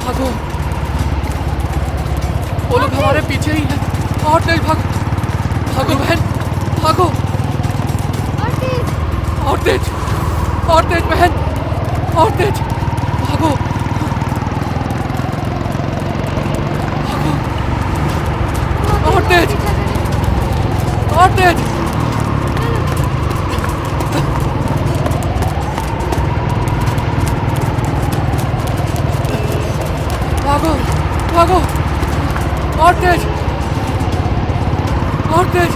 भागो, वो लोग हमारे पीछे ही हैं। और तेज भागो, भागो बहन, भागो। और तेज, और तेज बहन, और तेज, भागो, भागो, और तेज, और तेज। भागो, भागो, और तेज, और तेज।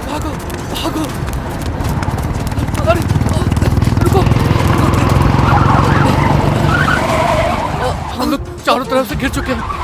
भागो, भागो, अरे रुको। हम लोग चारों तरफ से घिर चुके हैं।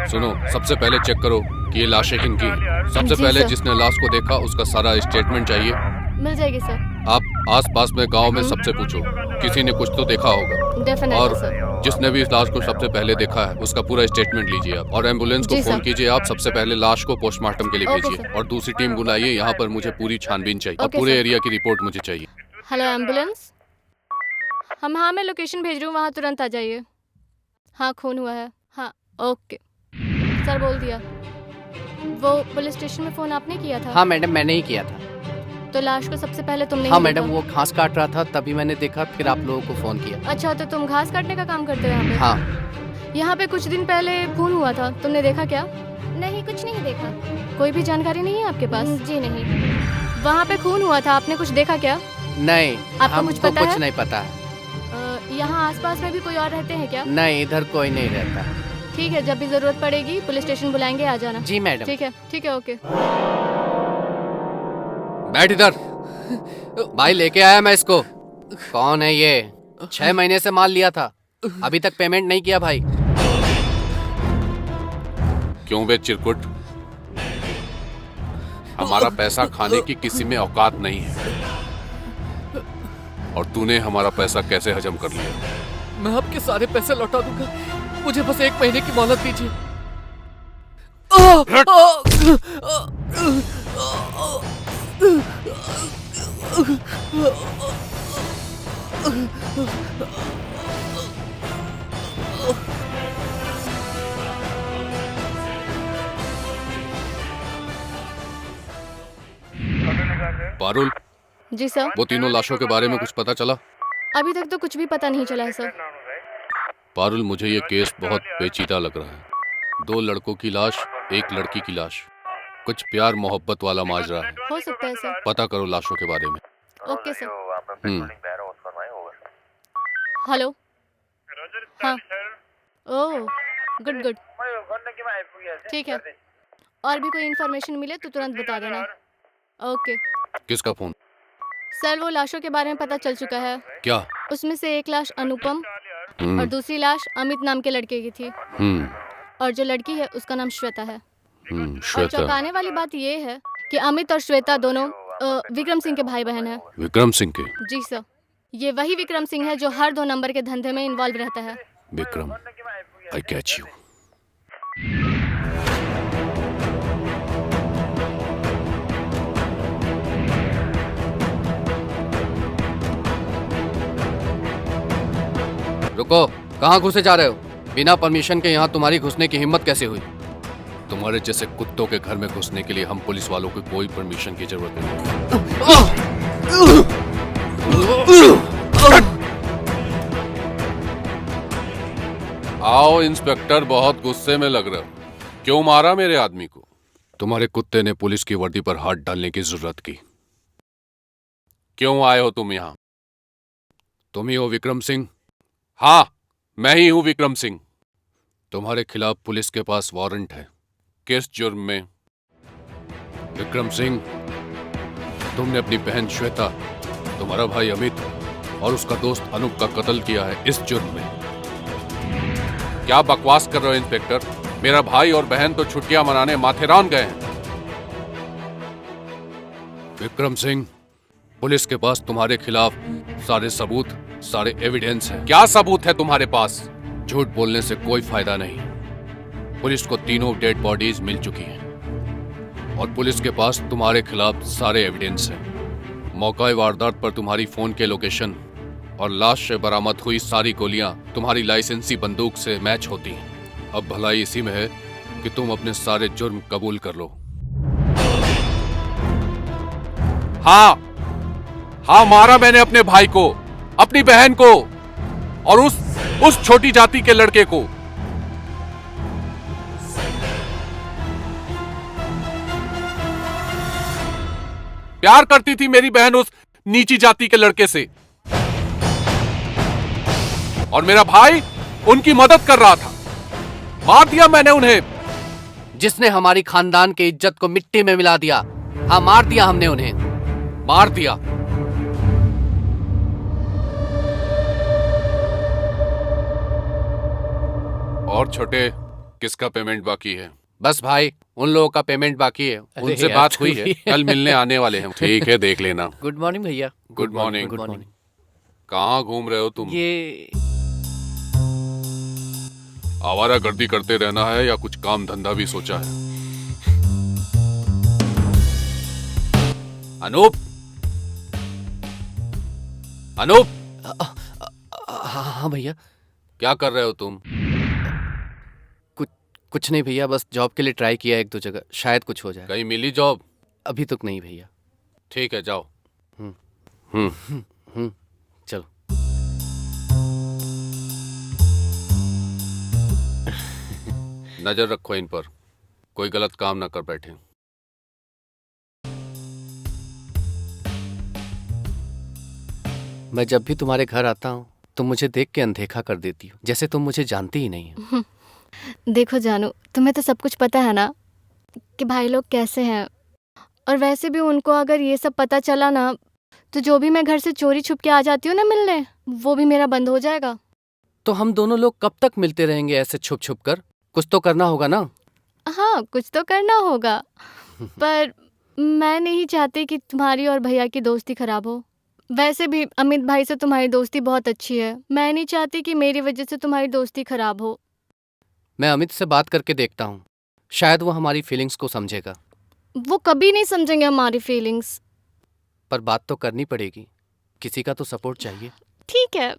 सुनो, सबसे पहले चेक करो कि ये लाशें किनकी हैं। सबसे जी पहले सर। जिसने लाश को देखा उसका सारा स्टेटमेंट चाहिए। मिल जाएगी सर। आप आसपास में गांव में सबसे पूछो, किसी ने कुछ तो देखा होगा। डेफिनेटली और सर। जिसने भी इस लाश को सबसे पहले देखा है उसका पूरा स्टेटमेंट लीजिए आप। और एम्बुलेंस को जी फोन सर। कीजिए आप। सबसे पहले लाश को पोस्टमार्टम के लिए ओके भेजिए सर। और दूसरी टीम बुलाइए। यहाँ पर मुझे पूरी छानबीन चाहिए और ओके पूरे सर। एरिया की रिपोर्ट मुझे चाहिए। Hello ambulance. हाँ मैं लोकेशन भेज रही हूँ, वहाँ तुरंत आ जाइए। हाँ खून हुआ है। हाँ ओके सर, बोल दिया। वो पुलिस स्टेशन में फ़ोन आपने किया था? हाँ मैडम, मैंने ही किया था। तो लाश को सबसे पहले तुमने हाँ ही मैडम, देखा? वो घास काट रहा था तभी मैंने देखा, फिर आप लोगों को फ़ोन किया। अच्छा, तो तुम घास काटने का काम करते हो यहाँ पे? हाँ। यहाँ पे कुछ दिन पहले खून हुआ था, तुमने देखा क्या? नहीं, कुछ नहीं देखा। कोई भी जानकारी नहीं है आपके पास? जी नहीं। वहाँ पे खून हुआ था, आपने कुछ देखा क्या? नहीं, आपको हमको कुछ पता है? कुछ नहीं पता है। यहाँ आसपास में भी कोई और रहते हैं क्या? नहीं, इधर कोई नहीं रहता। ठीक है, जब भी जरूरत पड़ेगी पुलिस स्टेशन बुलाएंगे, आ जाना। जी मैडम। ठीक है ओके। बैठ इधर। भाई लेके आया मैं इसको। कौन है ये? 6 महीने से माल लिया था, अभी तक पेमेंट नहीं किया भाई। क्यों बे चिरकुट, हमारा पैसा खाने की किसी में औकात नहीं है और तूने हमारा पैसा कैसे हजम कर लिया? मैं आपके सारे पैसे लौटा दूंगा, मुझे बस 1 महीने की मोहलत दीजिए। पारुल, जी सर। वो तीनों लाशों के बारे में कुछ पता चला? अभी तक तो कुछ भी पता नहीं चला है सर। पारुल, मुझे ये केस बहुत पेचीदा लग रहा है। 2 लड़कों की लाश, 1 लड़की की लाश, कुछ प्यार मोहब्बत वाला माजरा है। हो सकता है सर। पता करो लाशों के बारे में। Okay sir. हम्म। हेलो। हाँ। Oh good. ठीक है, और भी कोई इन्फॉर्मेशन मिले तो तुरंत बता देना। ओके किसका फोन? सर, वो लाशों के बारे में पता चल चुका है। क्या? उसमें से एक लाश अनुपम और दूसरी लाश अमित नाम के लड़के की थी, और जो लड़की है उसका नाम श्वेता है। और श्वेता। चौंकाने वाली बात ये है कि अमित और श्वेता दोनों विक्रम सिंह के भाई बहन हैं। विक्रम सिंह के? जी सर, ये वही विक्रम सिंह है जो हर 2 नंबर के धंधे में इन्वॉल्व रहता है। Vikram, I catch you. रुको, कहाँ घुसे जा रहे हो? बिना परमिशन के यहाँ तुम्हारी घुसने की हिम्मत कैसे हुई? तुम्हारे जैसे कुत्तों के घर में घुसने के लिए हम पुलिस वालों को कोई परमिशन की जरूरत नहीं। आओ इंस्पेक्टर, बहुत गुस्से में लग रहे हो। क्यों मारा मेरे आदमी को? तुम्हारे कुत्ते ने पुलिस की वर्दी पर हाथ डालने की जरूरत की। क्यों आए हो तुम यहाँ? तुम ही हो विक्रम सिंह? हाँ, मैं ही हूं विक्रम सिंह। तुम्हारे खिलाफ पुलिस के पास वारंट है। किस जुर्म में? विक्रम सिंह, तुमने अपनी बहन श्वेता, तुम्हारा भाई अमित और उसका दोस्त अनूप का कत्ल किया है इस जुर्म में। क्या बकवास कर रहे हो इंस्पेक्टर? मेरा भाई और बहन तो छुट्टियां मनाने माथेरान गए हैं। विक्रम सिंह, पुलिस के पास तुम्हारे खिलाफ सारे सबूत, सारे एविडेंस हैं। क्या सबूत है तुम्हारे पास? झूठ बोलने से कोई फायदा नहीं। पुलिस को तीनों डेड बॉडीज मिल चुकी हैं और पुलिस के पास तुम्हारे खिलाफ सारे एविडेंस हैं। मौका वारदात पर तुम्हारी फोन के लोकेशन और लाश से बरामद हुई सारी गोलियां तुम्हारी लाइसेंसी बंदूक से मैच होती हैं। अब भलाई इसी में है कि तुम अपने सारे जुर्म कबूल कर लो। हाँ, मारा मैंने अपने भाई को, अपनी बहन को और उस छोटी जाति के लड़के को। प्यार करती थी मेरी बहन उस नीची जाति के लड़के से और मेरा भाई उनकी मदद कर रहा था। मार दिया मैंने उन्हें। जिसने हमारी खानदान की इज्जत को मिट्टी में मिला दिया। हाँ, मार दिया हमने उन्हें, मार दिया। और छोटे, किसका पेमेंट बाकी है? बस भाई, उन लोगों का पेमेंट बाकी है। उनसे बात हुई है, कल मिलने आने वाले हैं। ठीक है, देख लेना। गुड मॉर्निंग भैया। Good morning. Good morning. कहाँ घूम रहे हो तुम? ये आवारागर्दी करते रहना है या कुछ काम धंधा भी सोचा है? अनूप, अनूप। हाँ भैया। क्या कर रहे हो तुम? कुछ नहीं भैया, बस जॉब के लिए ट्राई किया एक दो जगह, शायद कुछ हो जाए। कहीं मिली जॉब? अभी तक नहीं भैया। ठीक है, जाओ। चलो। नजर रखो इन पर, कोई गलत काम ना कर बैठे। मैं जब भी तुम्हारे घर आता हूँ तुम मुझे देख के अनदेखा कर देती हो, जैसे तुम मुझे जानती ही नहीं हो। देखो जानू, तुम्हें तो सब कुछ पता है ना कि भाई लोग कैसे हैं। और वैसे भी उनको अगर ये सब पता चला ना, तो जो भी मैं घर से चोरी छुप के आ जाती हूँ ना मिलने, वो भी मेरा बंद हो जाएगा। तो हम दोनों लोग कब तक मिलते रहेंगे ऐसे छुप छुप कर? कुछ तो करना होगा ना। हाँ, कुछ तो करना होगा। पर मैं नहीं चाहती कि तुम्हारी और भैया की दोस्ती खराब हो। वैसे भी अमित भाई से तुम्हारी दोस्ती बहुत अच्छी है। मैं नहीं चाहती कि मेरी वजह से तुम्हारी दोस्ती खराब हो। मैं अमित से बात करके देखता हूँ, शायद वो हमारी फीलिंग्स को समझेगा। वो कभी नहीं समझेंगे हमारी फीलिंग्स। पर बात तो करनी पड़ेगी, किसी का तो सपोर्ट चाहिए। ठीक है।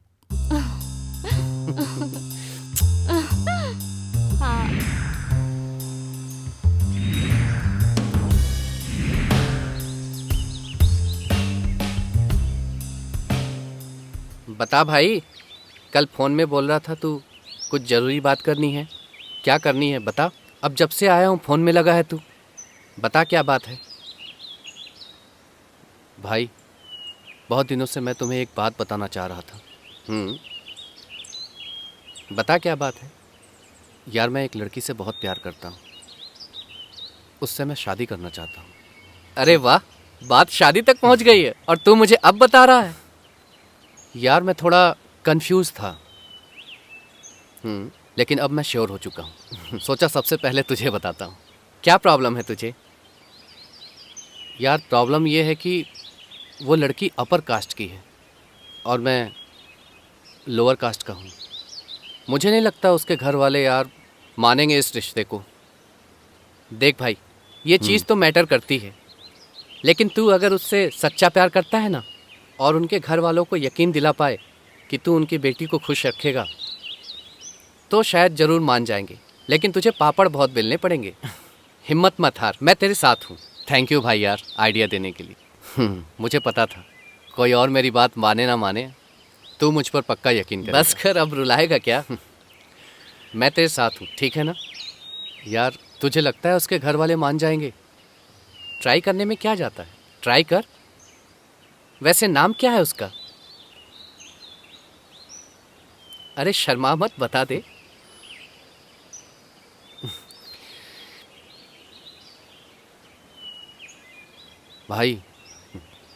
हाँ। बता भाई, कल फोन में बोल रहा था तू, कुछ जरूरी बात करनी है। क्या करनी है बता। अब जब से आया हूँ फोन में लगा है तू, बता क्या बात है। भाई, बहुत दिनों से मैं तुम्हें एक बात बताना चाह रहा था। बता क्या बात है। यार, मैं एक लड़की से बहुत प्यार करता हूँ, उससे मैं शादी करना चाहता हूँ। अरे वाह, बात शादी तक पहुँच गई है और तू मुझे अब बता रहा है। यार, मैं थोड़ा कंफ्यूज था, लेकिन अब मैं श्योर हो चुका हूँ। सोचा सबसे पहले तुझे बताता हूँ। क्या प्रॉब्लम है तुझे? यार, प्रॉब्लम ये है कि वो लड़की अपर कास्ट की है और मैं लोअर कास्ट का हूँ। मुझे नहीं लगता उसके घर वाले यार मानेंगे इस रिश्ते को। देख भाई, ये चीज़ तो मैटर करती है, लेकिन तू अगर उससे सच्चा प्यार करता है ना, और उनके घर वालों को यकीन दिला पाए कि तू उनकी बेटी को खुश रखेगा, तो शायद ज़रूर मान जाएंगे। लेकिन तुझे पापड़ बहुत बेलने पड़ेंगे। हिम्मत मत हार, मैं तेरे साथ हूँ। थैंक यू भाई यार आइडिया देने के लिए। मुझे पता था कोई और मेरी बात माने ना माने, तू मुझ पर पक्का यकीन कर। बस कर, अब रुलाएगा क्या? मैं तेरे साथ हूँ, ठीक है ना यार? तुझे लगता है उसके घर वाले मान जाएंगे? ट्राई करने में क्या जाता है, ट्राई कर। वैसे नाम क्या है उसका? अरे शर्मा मत, बता दे। भाई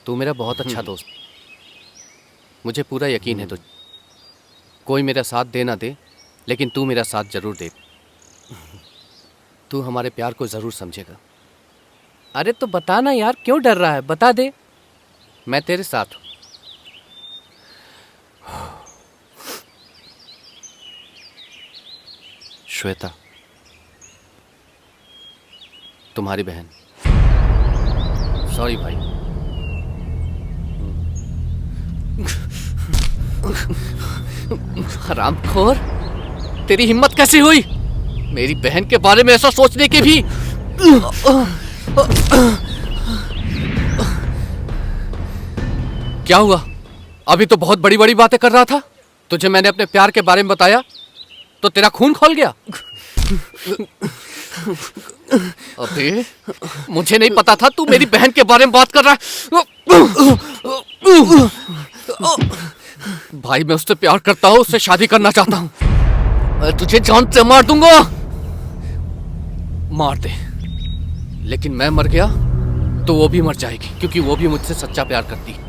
तू मेरा बहुत अच्छा दोस्त, मुझे पूरा यकीन है तुझ। कोई मेरा साथ दे ना दे, लेकिन तू मेरा साथ जरूर दे। तू हमारे प्यार को जरूर समझेगा। अरे तो बता ना यार, क्यों डर रहा है? बता दे, मैं तेरे साथ हूं। श्वेता, तुम्हारी बहन। सॉरी भाई। हरामखोर, तेरी हिम्मत कैसी हुई मेरी बहन के बारे में ऐसा सोचने की भी? क्या हुआ? अभी तो बहुत बड़ी बड़ी बातें कर रहा था। तुझे मैंने अपने प्यार के बारे में बताया तो तेरा खून खौल गया। अबे मुझे नहीं पता था तू मेरी बहन के बारे में बात कर रहा है। भाई मैं उससे प्यार करता हूँ, उससे शादी करना चाहता हूँ। मैं तुझे जान से मार दूंगा। मार दे, लेकिन मैं मर गया तो वो भी मर जाएगी, क्योंकि वो भी मुझसे सच्चा प्यार करती है।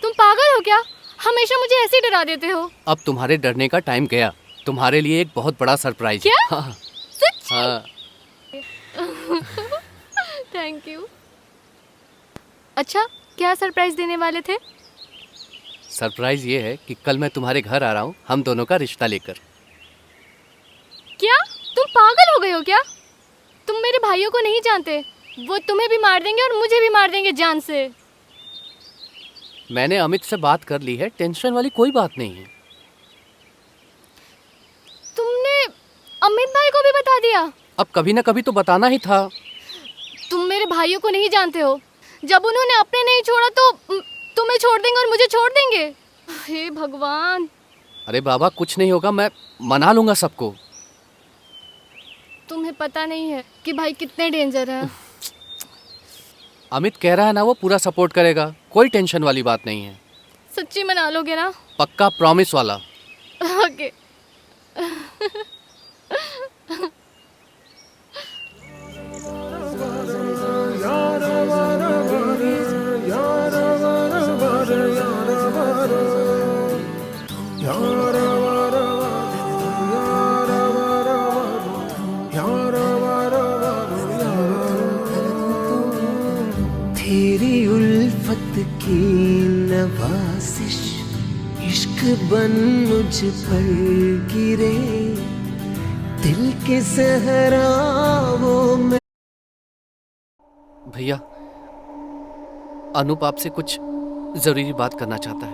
तुम पागल हो क्या? हमेशा मुझे ऐसे ही डरा देते हो। अब तुम्हारे डरने का टाइम गया। तुम्हारे लिए एक बहुत बड़ा सरप्राइज। क्या? हाँ। सच्ची? हाँ। Thank you. अच्छा, क्या सरप्राइज देने वाले थे? सरप्राइज ये है कि कल मैं तुम्हारे घर आ रहा हूँ, हम दोनों का रिश्ता लेकर। क्या तुम पागल हो गए हो क्या? तुम मेरे भाइयों को नहीं जानते, वो तुम्हें भी मार देंगे और मुझे भी मार देंगे जान से। मैंने अमित से बात कर ली है, टेंशन वाली कोई बात नहीं है। तुमने अमित भाई को भी बता दिया? अब कभी ना कभी तो बताना ही था। तुम मेरे भाइयों को नहीं जानते हो, जब उन्होंने अपने नहीं छोड़ा तो तुम्हें छोड़ देंगे और मुझे छोड़ देंगे। हे भगवान। अरे बाबा कुछ नहीं होगा, मैं मना लूंगा सबको। तुम्हें पता नहीं है कि भाई कितने डेंजर हैं। अमित कह रहा है ना, वो पूरा सपोर्ट करेगा, कोई टेंशन वाली बात नहीं है। सच्ची मना लोगे ना? पक्का, प्रॉमिस वाला। ओके। तेरी उल्फत की नवासिश इश्क बन मुझ पर गिरे, दिल के सहराओं में। भैया, अनूप आपसे कुछ जरूरी बात करना चाहता है,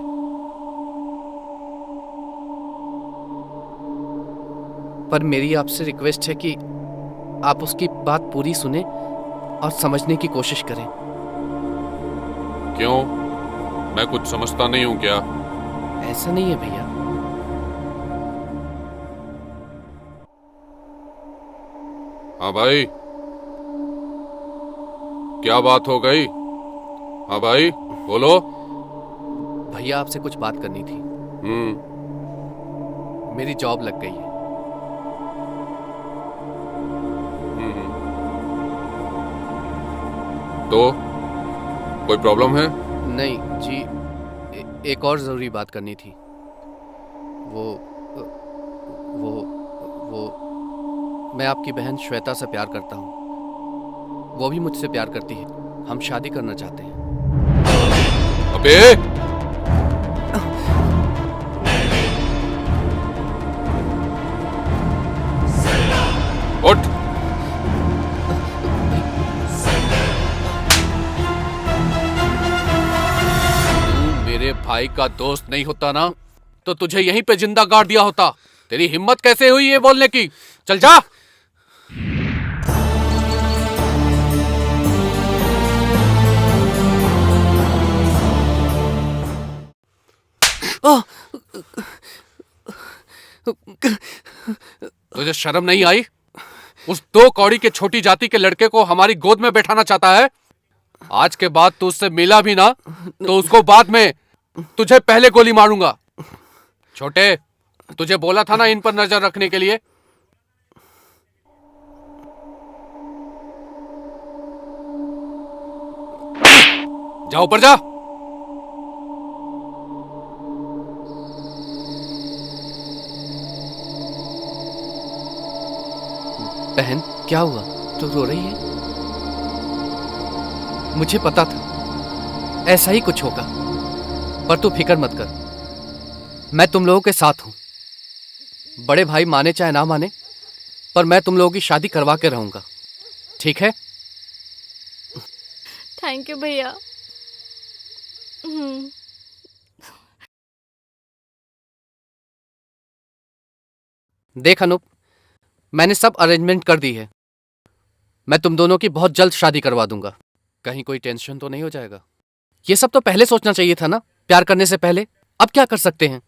पर मेरी आपसे रिक्वेस्ट है कि आप उसकी बात पूरी सुने और समझने की कोशिश करें। क्यों? मैं कुछ समझता नहीं हूं क्या? ऐसा नहीं है भैया। हाँ भाई, क्या बात हो गई? हाँ भाई, बोलो। भैया आपसे कुछ बात करनी थी। मेरी जॉब लग गई है। तो कोई प्रॉब्लम है? नहीं जी, एक और जरूरी बात करनी थी। वो वो वो मैं आपकी बहन श्वेता से प्यार करता हूँ। वो भी मुझसे प्यार करती है। हम शादी करना चाहते हैं। अबे, उठ। तू मेरे भाई का दोस्त नहीं होता ना, तो तुझे यहीं पे जिंदा गाड़ दिया होता। तेरी हिम्मत कैसे हुई ये बोलने की? चल जा। तुझे शर्म नहीं आई? उस 2 कौड़ी के छोटी जाति के लड़के को हमारी गोद में बैठाना चाहता है। आज के बाद तू उससे मिला भी ना, तो उसको बाद में, तुझे पहले गोली मारूंगा। छोटे, तुझे बोला था ना इन पर नजर रखने के लिए। जा ऊपर जा। बहन, क्या हुआ? तू रो रही है? मुझे पता था ऐसा ही कुछ होगा, पर तू फिक्र मत कर। मैं तुम लोगों के साथ हूं। बड़े भाई माने चाहे ना माने, पर मैं तुम लोगों की शादी करवा के रहूंगा। ठीक है? थैंक यू भैया। देख अनूप, मैंने सब अरेंजमेंट कर दी है। मैं तुम दोनों की बहुत जल्द शादी करवा दूंगा। कहीं कोई टेंशन तो नहीं हो जाएगा? ये सब तो पहले सोचना चाहिए था ना, प्यार करने से पहले। अब क्या कर सकते हैं?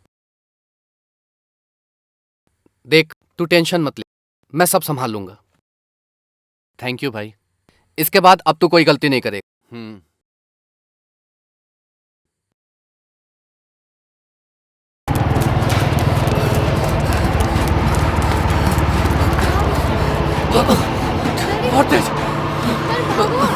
देख, तू टेंशन मत ले, मैं सब संभाल लूंगा। थैंक यू भाई। इसके बाद अब तू कोई गलती नहीं करेगा। बहुत तेज। क्या कर रहे हो?